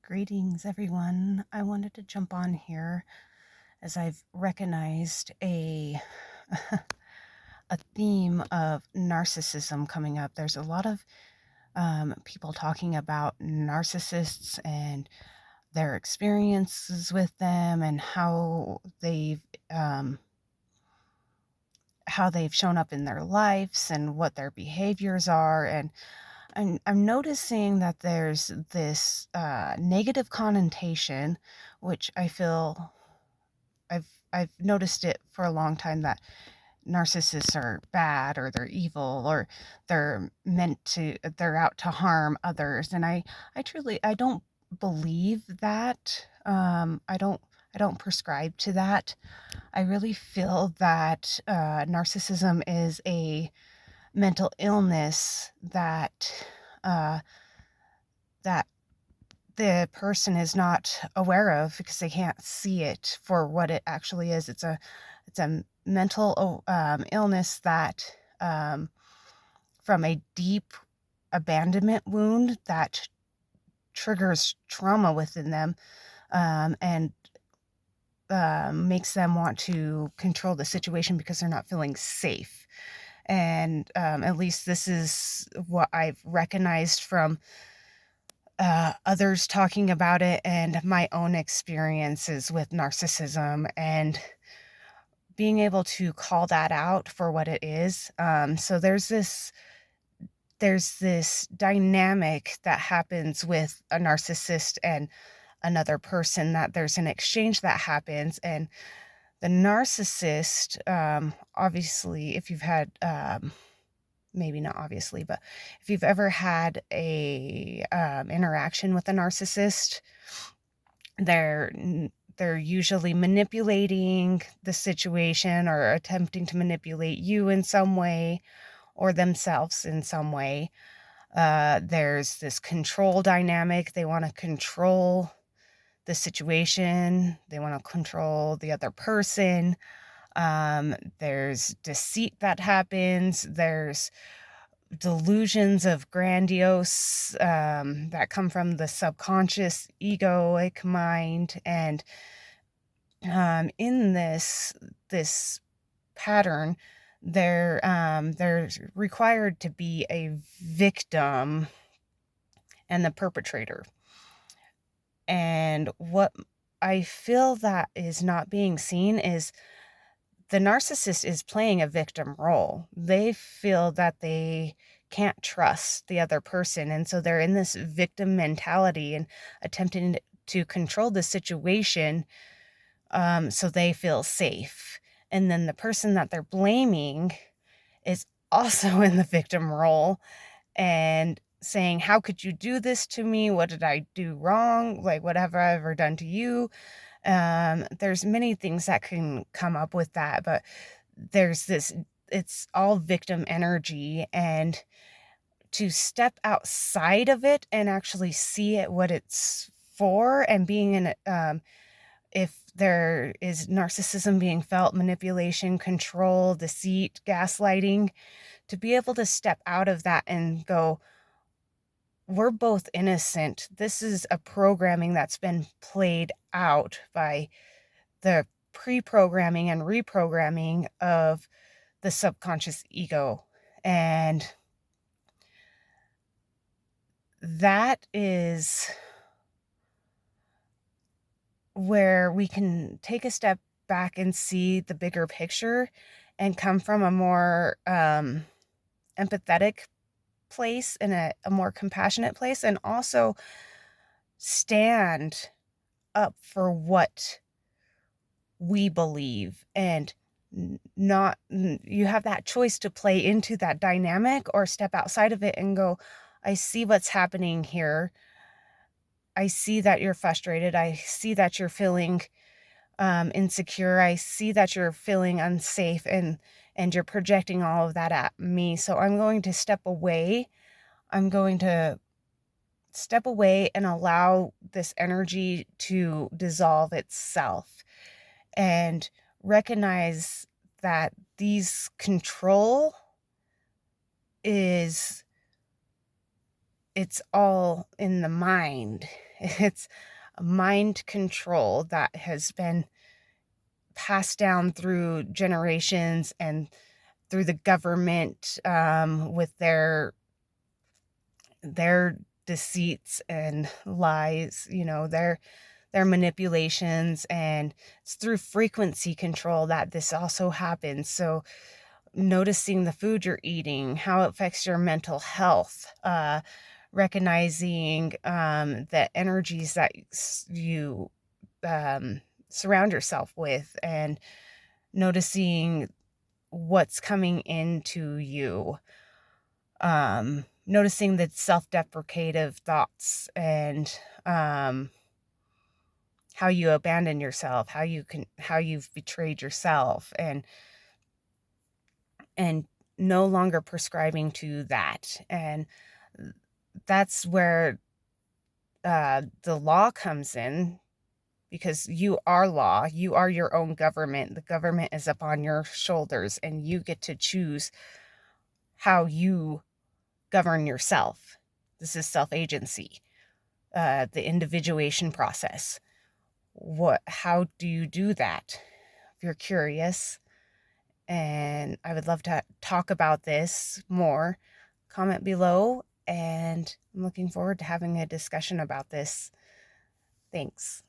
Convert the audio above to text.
Greetings, everyone. I wanted to jump on here as I've recognized a a theme of narcissism coming up. There's a lot of people talking about narcissists and their experiences with them and um, how they've shown up in their lives and what their behaviors are. And I'm noticing that there's this negative connotation, which I feel I've noticed it for a long time, that narcissists are bad or they're evil or they're out to harm others. And I don't believe that. I don't prescribe to that. I really feel that narcissism is a mental illness uh, that the person is not aware of because they can't see it for what it actually is. It's a mental illness that from a deep abandonment wound that triggers trauma within them, and makes them want to control the situation because they're not feeling safe. And at least this is what I've recognized from others talking about it and my own experiences with narcissism, and being able to call that out for what it is. So there's this dynamic that happens with a narcissist and another person, that there's an exchange that happens. And the narcissist, obviously, if you've had maybe not obviously, but if you've ever had a interaction with a narcissist, they're usually manipulating the situation or attempting to manipulate you in some way or themselves in some way. There's this control dynamic. They want to control the situation. They want to control the other person. There's deceit that happens. There's delusions of grandiose that come from the subconscious egoic mind. And in this pattern, they're required to be a victim and the perpetrator. And what I feel that is not being seen is the narcissist is playing a victim role. They feel that they can't trust the other person. And so they're in this victim mentality and attempting to control the situation, so they feel safe. And then the person that they're blaming is also in the victim role and saying, how could you do this to me? What did I do wrong? Like, what have I ever done to you? There's many things that can come up with that, but it's all victim energy. And to step outside of it and actually see it, what it's for, and being in it, if there is narcissism being felt, manipulation, control, deceit, gaslighting, to be able to step out of that and go, we're both innocent. This is a programming that's been played out by the pre-programming and reprogramming of the subconscious ego. And that is where we can take a step back and see the bigger picture and come from a more empathetic place and a more compassionate place, and also stand up for what we believe. And not you have that choice to play into that dynamic or step outside of it and go, I see what's happening here. I see that you're frustrated. I see that you're feeling insecure. I see that you're feeling unsafe, and you're projecting all of that at me. So I'm going to step away. I'm going to step away and allow this energy to dissolve itself, and recognize that these control it's all in the mind. It's mind control that has been passed down through generations and through the government, with their deceits and lies, their manipulations, and it's through frequency control that this also happens. So noticing the food you're eating, how it affects your mental health, recognizing the energies that you surround yourself with, and noticing what's coming into you, noticing the self-deprecative thoughts, and how you abandon yourself, how you've betrayed yourself, and no longer prescribing to that. And that's where the law comes in, because you are law. You are your own government. The government is up on your shoulders, and you get to choose how you govern yourself. This is self-agency, the individuation process. How do you do that? If you're curious, and I would love to talk about this more, comment below, and I'm looking forward to having a discussion about this. Thanks.